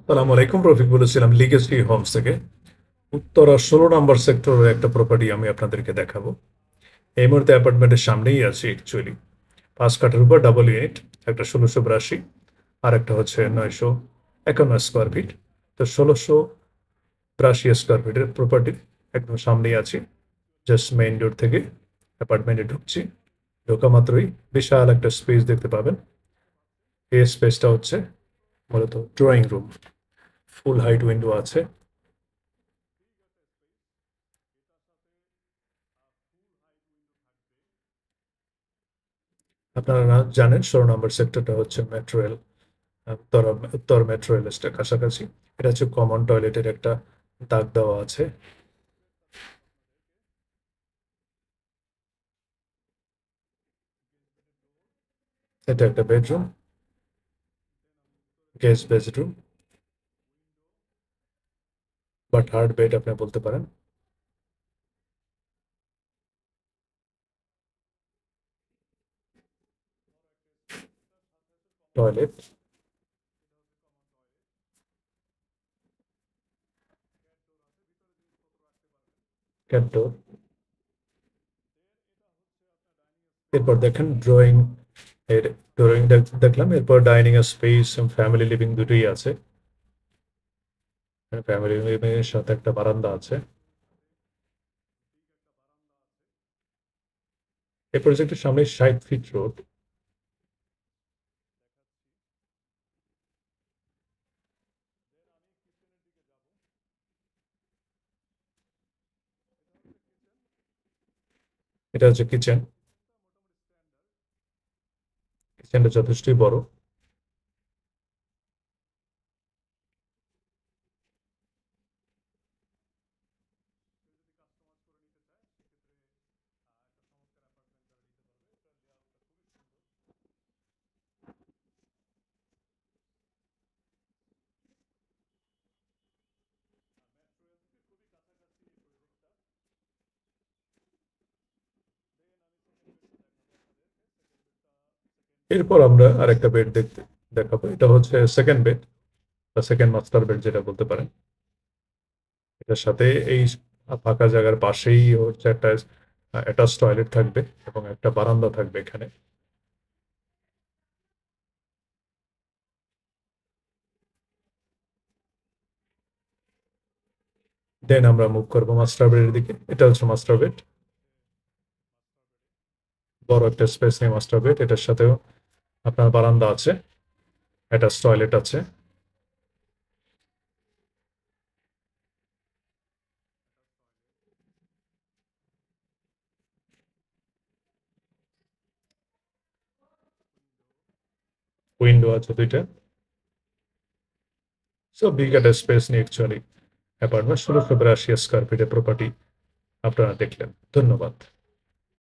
সালাম আলাইকুম, রফিক বলেছিলাম লিগেসি হোমস থেকে। উত্তরা 16 নম্বর সেক্টরের একটা প্রপার্টি আমি আপনাদেরকে দেখাবো। এই মুহূর্তে অ্যাপার্টমেন্টের সামনেই আছি অ্যাকচুয়ালি। 5 কাঠার উপর ডাবল ইউনিট, একটা 1682 আর একটা হচ্ছে 951 স্কোয়ার ফিট। তো 1682 স্কোয়ার ফিটের প্রপার্টি একদম সামনেই আছি। জাস্ট মেইন ডোর থেকে অ্যাপার্টমেন্টে ঢুকছি। ঢোকা মাত্রই বিশাল একটা স্পেস দেখতে পাবেন। এই স্পেসটা হচ্ছে মূলত ড্রয়িং রুম। ফুল হাইট উইন্ডো আছে। আপনারা জানেন 16 নম্বর সেক্টরটা হচ্ছে মেট্রো রেল, উত্তর মেট্রো রেল স্টেশনের কাছাকাছি। এটা হচ্ছে কমন টয়লেটের একটা দাগ দেওয়া আছে। এটা একটা বেডরুম, গেস্ট বেডরুম বা থার্ড বেড আপনি বলতে পারেন। টয়লেট, ক্যাট ডোর। এরপর দেখেন ড্রয়িং এর ড্রয়িং দেখলাম। এরপর ডাইনিং স্পেস, ফ্যামিলি লিভিং দুটোই আছে। ফ্যামিলি লিভিং এর সাথে একটা বারান্দা আছে। এই প্রজেক্টের সামনে 60 ফিট রোড। এটা হচ্ছে কিচেন। কিচেনটা যথেষ্টই বড়। এরপর আমরা আরেকটা বেড দেখাবো। এটা হচ্ছে সেকেন্ড বেড বা সেকেন্ড মাস্টার বেড যেটা বলতে পারেন। এটার সাথে এই ফাঁকা জায়গার পাশেই হচ্ছে একটা অ্যাটাচ টয়লেট থাকবে এবং একটা বারান্দা থাকবে এখানে। দেন আমরা মুভ করবো মাস্টার বেডের দিকে। এটা হচ্ছে মাস্টার বেড। বড় একটা স্পেস নিয়ে মাস্টার বেড। এটার সাথেও আপনার বারান্দা আছে, অ্যাটাচ টয়লেট আছে। উইন্ডো আছে দুইটা। সব বিগ একটা স্পেস নিয়ে অ্যাকচুয়ালি অ্যাপার্টমেন্ট 1682 স্কোয়ার ফিটের প্রপার্টি আপনারা দেখলেন। ধন্যবাদ।